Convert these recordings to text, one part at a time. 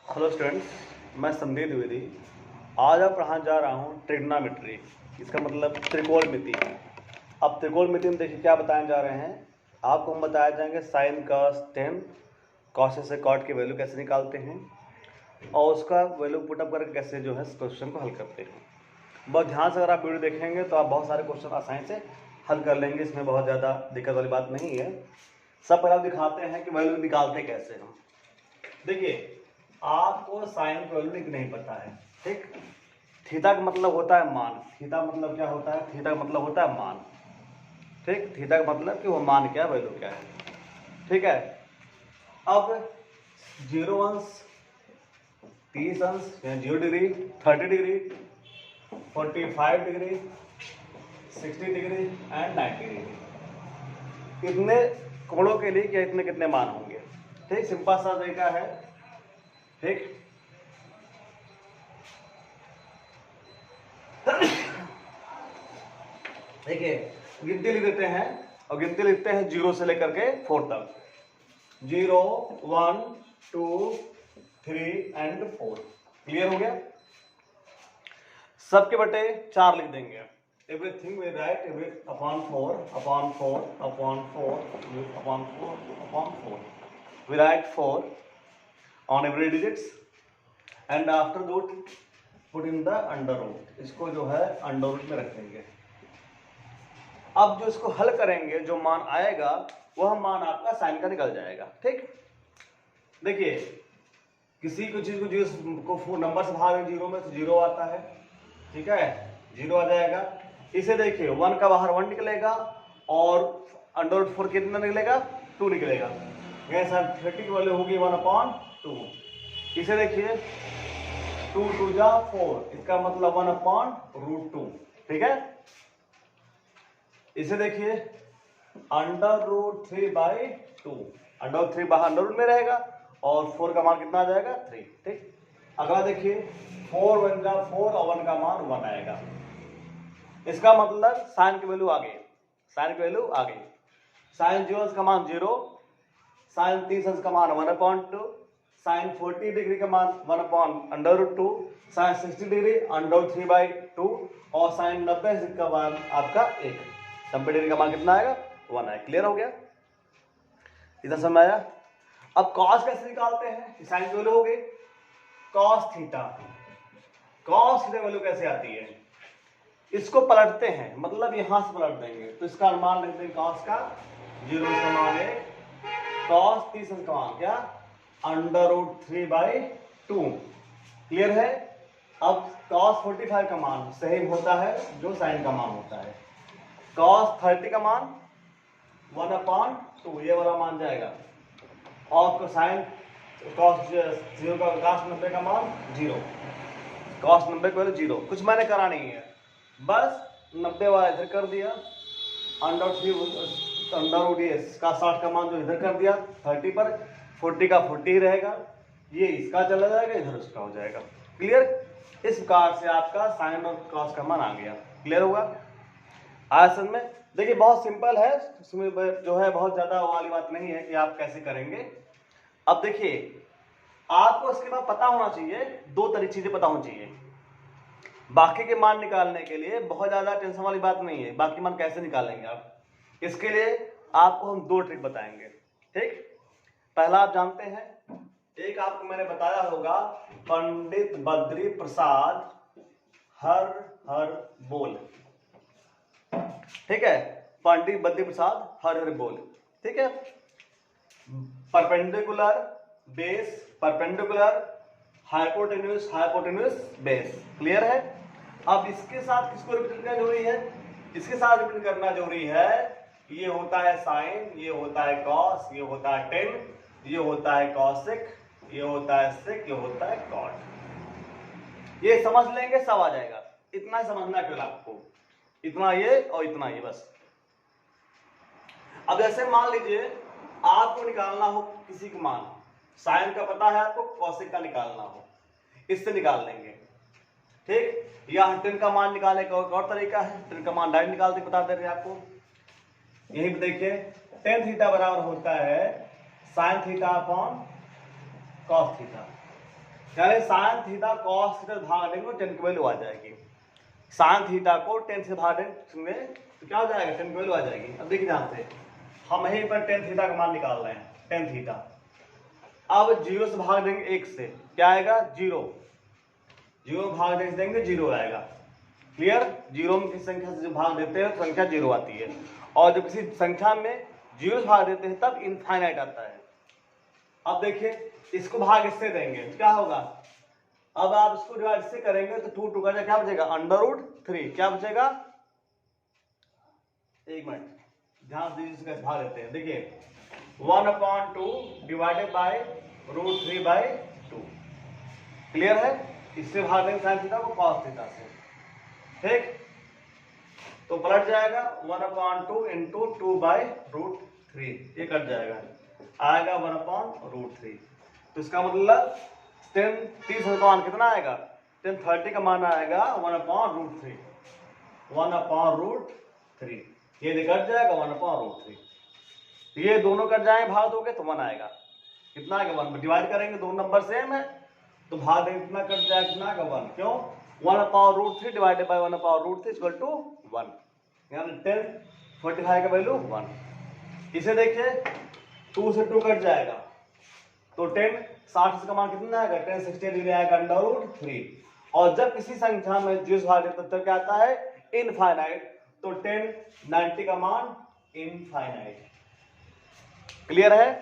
Hello students, मैं संदीप द्विवेदी। आज मैं पढ़ाने जा रहा हूँ ट्रिग्नोमेट्री। इसका मतलब त्रिकोणमिति। अब त्रिकोणमिति में देखिए क्या बताने जा रहे हैं। आपको हम बताया जाएंगे साइन कॉस टेन, कॉस से कॉट की वैल्यू कैसे निकालते हैं और उसका वैल्यू पुटअप करके कैसे जो है क्वेश्चन को हल करते हैं। बहुत ध्यान से अगर आप वीडियो देखेंगे तो आप बहुत सारे क्वेश्चन आसानी से हल कर लेंगे। इसमें बहुत ज़्यादा दिक्कत वाली बात नहीं है। सब पहले आप दिखाते हैं कि वैल्यू निकालते कैसे हम। देखिए, आपको साइन की वैल्यू नहीं पता है, ठीक। थीटा का मतलब होता है मान। थीटा मतलब क्या होता है? थीटा का मतलब होता है मान, ठीक। थीटा का मतलब कि वो मान क्या, वैल्यू क्या है, ठीक है। अब 0 अंश, 30 अंश, 0 degree, 30 degree, 45 degree, 60 degree and 90 degree, इतने कोणों के लिए क्या इतने कितने मान होंगे, ठीक। सिंपल सा तरीका है, ठीक। देखिए, गिनती लिख देते हैं और गिनती लिखते हैं 0 से लेकर के 4 तक। 0, 1, 2, 3 एंड 4। क्लियर हो गया? सबके बटे 4 लिख देंगे। Everything we write every upon 4 upon 4 upon 4 upon 4 upon 4। We write 4 on every digits and after that put in the under root. इसको जो है अंडर रूट में रख देंगे। अब जो इसको हल करेंगे, जो मान आएगा वह मान आपका साइन का निकल जाएगा, ठीक। देखिए, किसी को चीज को नंबर से भाग 0 में तो 0 आता है, ठीक है, 0 आ जाएगा। इसे देखिए 1 का बाहर 1 निकलेगा और अंडर रूट 4 कितना निकलेगा? 2 निकलेगा। 30 की वैल्यू होगी 1/2। इसे देखिए 2 2 जा 4, इसका मतलब 1/√2, ठीक है। इसे देखिए √3/2, √3 बाहर अंडर रूट में रहेगा और 4 का मान कितना आ जाएगा? 3, ठीक। अगला देखिए 4 1 जा 4 और 1 का मान 1 आएगा। इसका मतलब साइन की वैल्यू आ गई, साइन की वैल्यू आ गई। साइन 0 का मान 0, साइन 30 का मान 1/2, साइन 40 डिग्री का मान 1/√2, साइन 60 डिग्री √3/2 और साइन 90 का मान आपका 1। 90 डिग्री का मान कितना आएगा? 1 आएगा। क्लियर हो गया? इधर समझ आया? अब कॉस कैसे निकालते हैं? साइन की वैल्यू हो गई cos theta. Cos theta value कैसे आती है? इसको पलटते हैं, मतलब यहां से पलट देंगे तो इसका मान लिख देंगे कॉस का 0 का मान 1, कॉस 30 का मान क्या? √3/2। क्लियर है? अब कॉस 45 का मान सेम होता है जो साइन का मान होता है। कॉस 30 का मान 1/2, ये वाला मान जाएगा। और साइन कॉस 0 का कॉस 90 का मान 0, कॉस 90 का वैल्यू 0। कुछ मैंने करा नहीं है, बस 90 वाला इधर कर दिया, √3 का 60 का मान जो इधर कर दिया 30 पर, 40 का 40 ही रहेगा, ये इसका चला जाएगा, इधर उसका हो जाएगा। क्लियर? इस प्रकार से आपका साइन और कॉस का मान आ गया। क्लियर होगा? आज समझ में? देखिए बहुत सिंपल है, इसमें जो है बहुत ज्यादा वाली बात नहीं है कि आप कैसे करेंगे। अब देखिए, आपको इसके बाद पता होना चाहिए, दो तरह चीजें पता होनी चाहिए। बाकी के मान निकालने के लिए बहुत ज्यादा टेंशन वाली बात नहीं है। बाकी मान कैसे निकालेंगे आप, इसके लिए आपको हम दो ट्रिक बताएंगे, ठीक। पहला आप जानते हैं, एक आपको मैंने बताया होगा, पंडित बद्री प्रसाद हर हर बोल, ठीक है। पंडित बद्री प्रसाद हर हर बोल, ठीक है। Perpendicular base, perpendicular, hypotenuse, hypotenuse base. Clear है? अब इसके साथ किसको रिपीट करना जरूरी है? इसके साथ रिपीट करना जरूरी है। ये होता है साइन, ये होता है कॉस, ये होता है टेन, ये होता है कॉसेक, ये होता है सेक, ये होता है कॉट। ये समझ लेंगे सब आ जाएगा। इतना ही समझना केवल आपको, इतना ये और इतना ये बस। अब जैसे मान लीजिए आपको निकालना हो किसी का मान, साइन का पता है आपको, कॉसेक का निकालना हो, इससे निकाल लेंगे, ठीक। या टेन का मान निकालने का और तरीका है, टेन का मान डायरेक्ट निकालते बता दे रहे आपको। यही पे देखिए टेन थीटा बराबर होता है sine theta upon cos theta. यानी साइन थीटा कॉस थीटा भाग देंगे तो 10 की वैल्यू आ जाएगी। साइन थीटा को 10 से भाग देंगे तो क्या हो जाएगा, 10 की वैल्यू आ जाएगी। अब देखिए ध्यान से, हम यहीं पर टेन थीटा का मान निकाल रहे हैं, टेन थीटा। अब 0 से भाग देंगे 1 से, क्या आएगा 0, 0 भाग देंगे 0 आएगा। क्लियर, 0 में किसी संख्या से भाग देते हैं तो संख्या 0 आती है, और जब किसी संख्या में 0 से भाग देते हैं तब इनफाइनाइट आता है। अब देखिए इसको भाग इससे देंगे तो क्या होगा, अब आप इसको डिवाइड इससे करेंगे तो 2 का क्या बचेगा, √3 क्या बचेगा, एक मिनट ध्यान दीजिए, इसका भाग देते हैं। देखिए 1/2 डिवाइडेड बाय √3/2, क्लियर है। इससे भाग देंगे साइन थीटा को कॉस थीटा से, ठीक, तो पलट जाएगा 1/2 इंटू 2/√3, ये कट जाएगा, आएगा 1/√3। तो इसका मतलब 30 का मान कितना आएगा, 1030 का मान आएगा 1/√3, 1/√3, ये कट जाएगा 1/√3। ये दोनों कट जाए भाग दोगे तो 1 आएगा, कितना आएगा 1, डिवाइड करेंगे दोनों नंबर सेम है तो भाग देंगे कितना कट जाएगा, कितना आएगा 1, क्यों 1/√3 डिवाइडेड बाय 1/√3 इक्वल टू 1, यानी 1045 का वैल्यू 1। इसे देखिए 2 से 2 कट जाएगा तो 1060 का मान कितना आएगा, 1060 डिग्री आएगा √3। और जब किसी संख्या में 0 से भाग देते तब क्या आता है, इनफाइनाइट, तो 1090 का मान इनफाइनाइट। क्लियर है,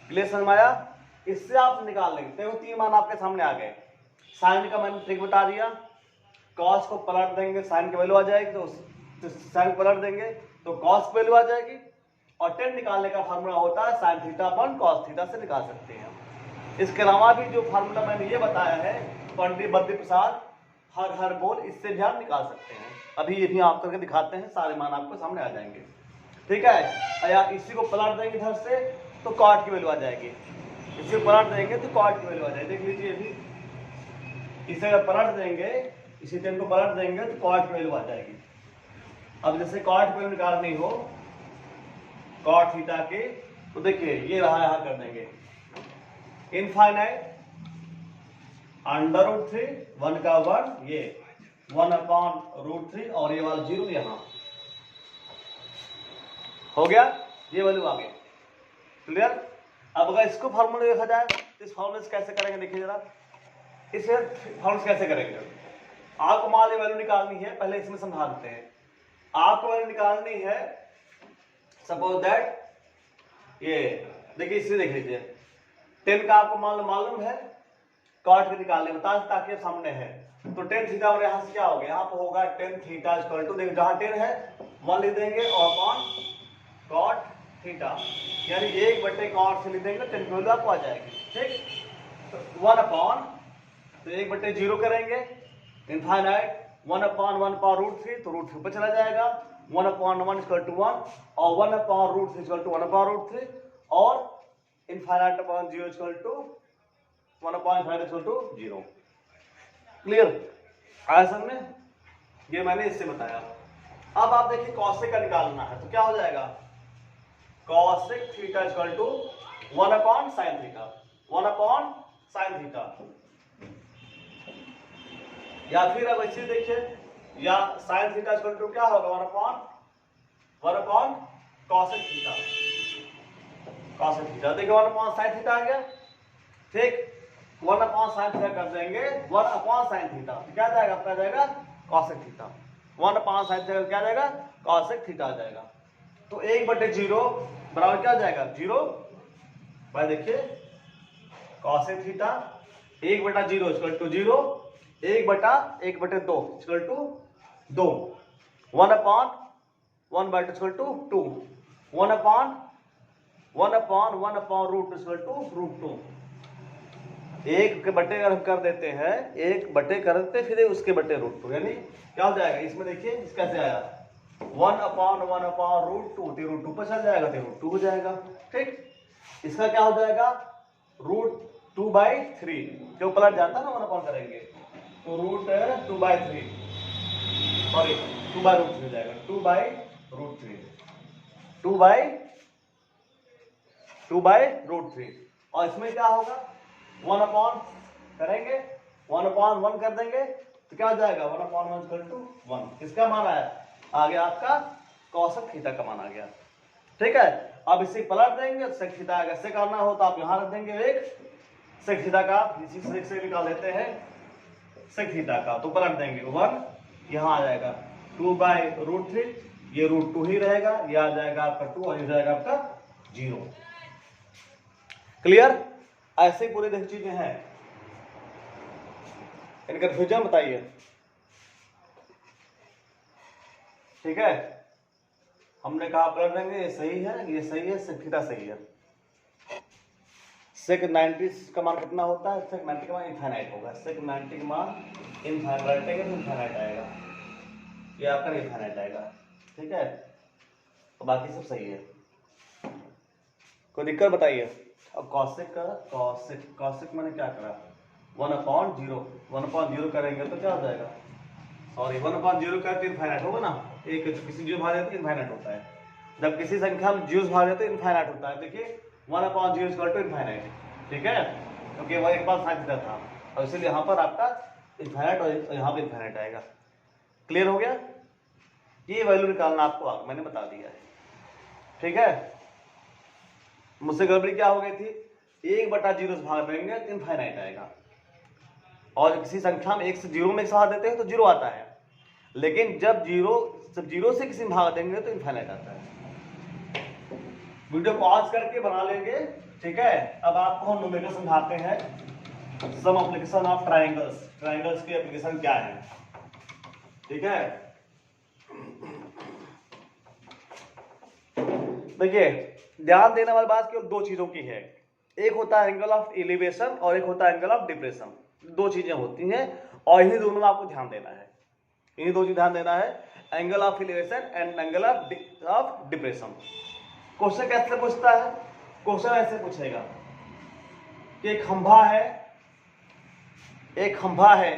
क्लियर समझ आया। इससे आप निकाल लेंगे, देखो 3 मान आपके सामने आ गए। साइन का मैंने ट्रिक बता दिया, कॉस को पलट देंगे साइन की वैल्यू आ जाएगी, तो साइन पलट देंगे तो कॉस की वैल्यू आ जाएगी। और 10 निकालने का फार्मूला होता है sine theta upon cos theta से निकाल सकते हैं। इसके अलावा भी जो फार्मूला मैंने ये बताया है पंडित बद्री प्रसाद हर बोल, इससे भी आप निकाल सकते हैं। अभी ये भी आप करके दिखाते हैं, सारे मान आपको सामने आ जाएंगे, ठीक है। या इसी को पलट देंगे इधर से तो कॉट की वैल्यू आ जाएगी, इसी को पलट देंगे तो कॉट की वैल्यू आ जाएगी। देख लीजिए अभी इसे अगर पलट देंगे, इसी 10 को पलट देंगे तो कॉट की वैल्यू आ जाएगी। अब जैसे कॉट की वैल्यू निकालनी हो कॉट थीटा के, तो देखिए ये रहा, यहां कर देंगे इनफाइनाइट √3, 1 का 1, ये 1/√3 और ये वाला 0 यहां हो गया, ये वैल्यू आ गई। क्लियर। अब अगर इसको फॉर्मूला देखा जाए तो इस फॉर्मूले से कैसे करेंगे, देखिए जरा इसे फॉर्मूला कैसे करेंगे। आपको मान ली वैल्यू निकालनी है, पहले इसमें समझा देते हैं। आपको वैल्यू निकालनी है, सपोज दैट ये देखिए, इससे देख लीजिए 10 का आपको मालूम है, कॉट के निकालने बता ताकि सामने है, तो 10 थीटा और यहां से क्या हो गया, यहाँ पे होगा 10 थीटा इक्वल टू, देखिए जहां 10 है 1 लिख देंगे और अपॉन कॉट थीटा, यानी 1/cot से लिख देंगे, 10 की वैल्यू आपको आ जाएगी, ठीक। तो 1 अपॉन, तो 1/0 करेंगे इनफाइनाइट, 1/1/√3 तो √3 पर चला जाएगा, 1/1 इक्वल टू 1 और 1/√3 इक्वल टू 1/√3 और infinite upon 0 equal to 1/5 equal to 0। Clear आया समझ, ये मैंने इससे बताया। अब आप देखिए कॉसेक का निकालना है तो क्या हो जाएगा, cosec theta equal to 1/sin theta, 1/sin theta. या फिर अब ऐसे देखिए, या sin थीटा इक्वल टू क्या होगा, 1/1 कॉसेक थीटा, कॉसेक थीटा। देखिए 1/sin थीटा आ गया, ठीक, 1/sin थीटा कर देंगे 1/sin थीटा, तो क्या जाएगा, आपका जाएगा कॉसेक थीटा, 1/sin थीटा क्या जाएगा, कॉसेक थीटा आ जाएगा। तो 1/0 बराबर क्या जाएगा, 0 भाई, देखिए cosec theta 1/0 equal to 0, 1/1/2 equal to 2, 1/1/2 equal to 2, 1/1/√2 equal to √2। 1 के बटे अगर हम कर देते हैं, 1 बटे कर देते फिर उसके बटे √2, यानी क्या हो जाएगा, इसमें देखिए इस कैसे आया 1/1/√2, √2 पर चल जाएगा तो √2 हो जाएगा, ठीक। इसका क्या हो जाएगा, √2/3, जो पलट जाता है ना 1 करेंगे तो √2/3, सॉरी 2/√3 हो जाएगा, 2/√3, 2/√3। और इसमें क्या होगा, 1 अपॉन करेंगे 1 अपॉन 1 कर देंगे तो क्या हो जाएगा 1 अपॉन 1 इक्वल टू 1। किसका मान आया? आ गया आपका कॉसेक थीटा का मान आ गया। ठीक है, अब इसे पलट देंगे तो सेक थीटा अगर से करना हो तो आप यहां रख देंगे एक सेक थीटा का, इसी सेक से निकाल लेते हैं सेक थीटा का, तो पलट देंगे 1 यहां आ जाएगा 2/√3, ये √2 ही रहेगा, ये आ जाएगा आपका 2 और ये जाएगा आपका 0। क्लियर? ऐसे पूरी देखिए चीजें हैं, इनका कन्फ्यूजन बताइए। ठीक है, हमने कहा पलट देंगे, ये सही है, ये सही है, सेक थीटा सही है। सेक 90 का मान कितना होता है? सेक 90 का मान इनफाइनाइट होगा, सेक 90 का मान इनफाइनाइट आएगा, ये आपका इनफाइनाइट आएगा। ठीक है, तो बाकी सब सही है, कोई दिक्कत बताइए। अब कॉसेक मैंने क्या करा 1 अपॉन 0 करेंगे तो क्या हो जाएगा, सॉरी 1 अपॉन 0 करके इनफाइनाइट होगा ना, एक किसी जीरो भाग जाते इनफाइनाइट होता है, जब किसी संख्या में जीरो भाग जाते इनफाइनाइट होता है। देखिए 1 अपॉन 0 इक्वल टू इनफाइनाइट, ठीक है, क्योंकि वह एक बार साइन थीटा था और इसलिए यहाँ पर आपका इनफाइनाइट और यहाँ पे इनफाइनाइट आएगा। क्लियर हो गया? ये वैल्यू निकालना आपको मैंने बता दिया है। ठीक है, मुझसे गड़बड़ी क्या हो गई थी, 1/0 से भाग देंगे तो इनफाइनाइट आएगा, और किसी संख्या में 1 से 0 में भाग देते हैं तो 0 आता है, लेकिन जब 0 से किसी में भाग देंगे तो इनफाइनाइट आता है। वीडियो पॉज करके बना लेंगे। ठीक है, अब आपको हम न्यूमेरिकल समझाते हैं, सम एप्लीकेशन ऑफ ट्रायंगल्स की एप्लीकेशन क्या है। ठीक है, देखिए ध्यान देने वाली बात केवल 2 चीजों की है, एक होता है एंगल ऑफ एलिवेशन और एक होता है एंगल ऑफ डिप्रेशन। 2 चीजें होती हैं और इन्हीं दोनों में आपको ध्यान देना है, इन्हीं 2 चीज ध्यान देना है, angle of elevation and angle of depression. Question कैसे पूछता है? क्वेश्चन ऐसे पूछेगा कि एक खंभा है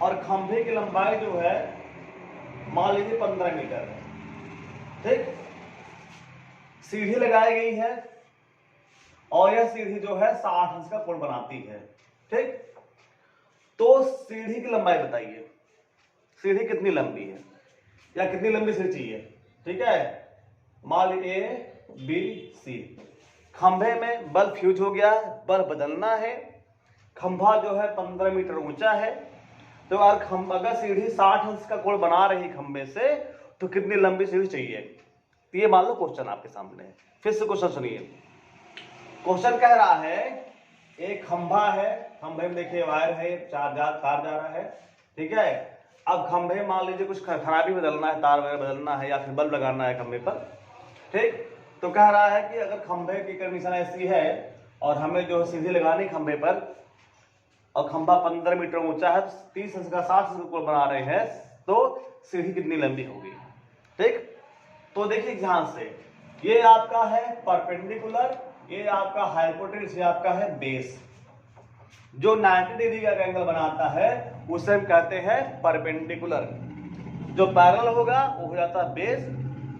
और खंभे की लंबाई जो है मान लीजिए 15 मीटर है। ठीक, सीढ़ी लगाई गई है और यह सीढ़ी जो है 60 अंश का कोण बनाती है। ठीक, तो सीढ़ी की लंबाई बताइए, सीढ़ी कितनी लंबी है या कितनी लंबी सीढ़ी चाहिए। ठीक है, मान लीजिए ABC, खंभे में बल्ब फ्यूज हो गया है, बल्ब बदलना है, खंभा जो है 15 मीटर ऊंचा है, तो अगर सीढ़ी 60 अंश का कोण बना रही खंभे से तो कितनी लंबी सीढ़ी चाहिए। तो ये मान लो क्वेश्चन आपके सामने है। फिर से क्वेश्चन सुनिए, क्वेश्चन कह रहा है एक खंभा है, खंभे में देखिए वायर है, तार जा रहा है। ठीक है, अब खंभे मान लीजिए कुछ खराबी बदलना है, तार वगैरह बदलना है या फिर बल्ब लगाना है खंभे पर। ठीक, तो कह रहा है कि अगर खंभे की कंडीशन ऐसी है और हमें जो सीढ़ी लगानी खंभे पर और खंभा 15 मीटर ऊंचा है, 30 अंश का 60 अंश का बना रहे हैं, तो सीढ़ी कितनी लंबी होगी। ठीक, तो देखिए ध्यान से, ये आपका है परपेंडिकुलर, ये आपका हाइपोटेन्यूज, ये आपका है बेस। जो 90 डिग्री का एंगल बनाता है उसे हम कहते हैं परपेंडिकुलर, जो पैरेलल होगा वो हो जाता है बेस,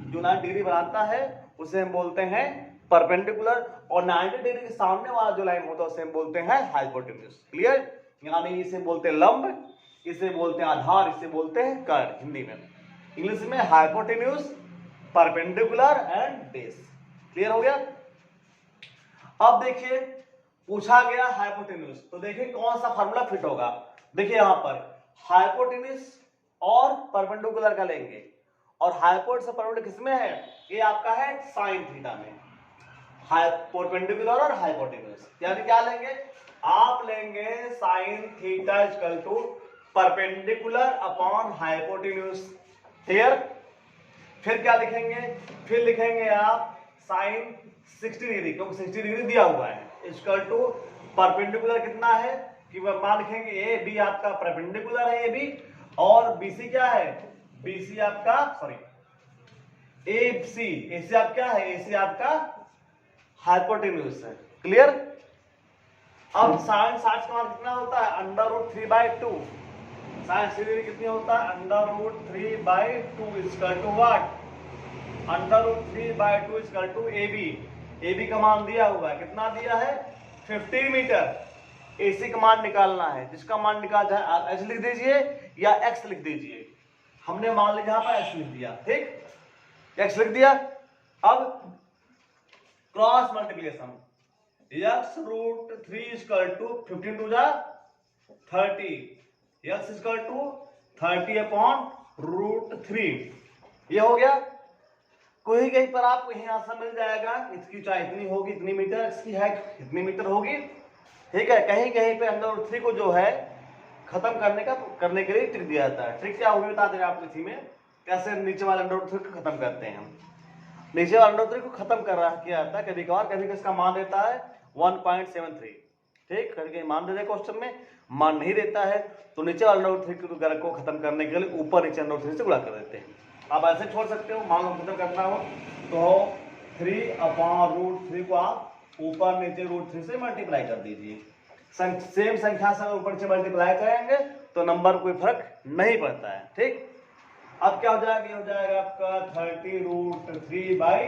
जो 90 डिग्री बनाता है उसे हम बोलते हैं परपेंडिकुलर, और 90 डिग्री के सामने वाला जो लाइन होता है उसे हम बोलते हैं हाइपोटेन्यूज। क्लियर? यानी इसे बोलते हैं लंब, इसे बोलते हैं आधार, इसे बोलते हैं कर्व हिंदी में, इंग्लिश में hypotenuse, perpendicular and base. Clear हो गया? अब देखिए पूछा गया हाइपोटेन्यूज, तो देखिए कौन सा फार्मूला फिट होगा। देखिए यहां पर हाइपोटेन्यूज और परपेंडिकुलर का लेंगे, और हाइपोटेन्यूज से परपेंडिकुलर किसमें है, ये आपका है साइन थीटा में, परपेंडिकुलर और हाइपोटेन्यूज। यानी क्या लेंगे आप, लेंगे sine theta equal to perpendicular upon hypotenuse. Clear? फिर क्या लिखेंगे, फिर लिखेंगे आप साइन 60 डिग्री, क्योंकि 60 डिग्री दिया हुआ है, इक्वल टू परपेंडिकुलर कितना है कि वह मान लिखेंगे ए बी आपका परपेंडिकुलर है ए बी, और बीसी क्या है, बीसी आपका एसी आप क्या है, एसी आपका हाइपोटेन्यूज है। क्लियर? अब साइन 60 का मान कितना होता है, √3/2, साइन 60 डिग्री कितनी होता है, √3/2 equal to what, √3/2 equal to AB। AB का मान दिया हुआ है, कितना दिया है 15 मीटर, AC का मान निकालना है, जिसका मान निकाल जाए आप H लिख दीजिए या X लिख दीजिए। हमने मान लिया यहाँ पर X लिख दिया, ठीक, X लिख दिया। अब cross multiplication, x root 3 equal to 15 two जा 30, x equal to 30 upon root 3, ये हो गया। कोई कहीं पर आपको यही आंसर मिल जाएगा, इसकी ऊंचाई इतनी होगी, इतनी मीटर, इसकी हाइट इतनी मीटर होगी, ठीक है। कहीं कहीं पे अंडर रूट 3 को जो है खत्म करने के लिए ट्रिक दिया जाता है। ट्रिक क्या होगी बता दें आपको इसी में, कैसे नीचे वाले अंडर रूट 3 को खत्म करते हैं हम। नीचे वाले अंडर रूट 3 को खत्म किया जाता है कभी कभार, कभी किसका मान देता है 1.73, ठीक, कभी मान दे दे क्वेश्चन में, मान नहीं देता है तो नीचे वाले अंडर रूट 3 को खत्म करने के लिए ऊपर नीचे अंडर रूट 3 से गुणा कर देते हैं। आप ऐसे छोड़ सकते हो, मान लो खत्म करना हो तो 3 अपॉन रूट 3 को आप ऊपर नीचे रूट 3 से मल्टीप्लाई कर दीजिए। सेम संख्या से ऊपर से मल्टीप्लाई करेंगे तो नंबर कोई फर्क नहीं पड़ता है, ठीक। अब क्या हो जाएगा, ये हो जाएगा आपका 30 रूट 3/3,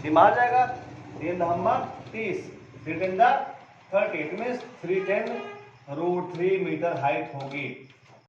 3 मार जाएगा, 3 नंबर 30, 3 10 30, it means 310 root 3 metre height होगी।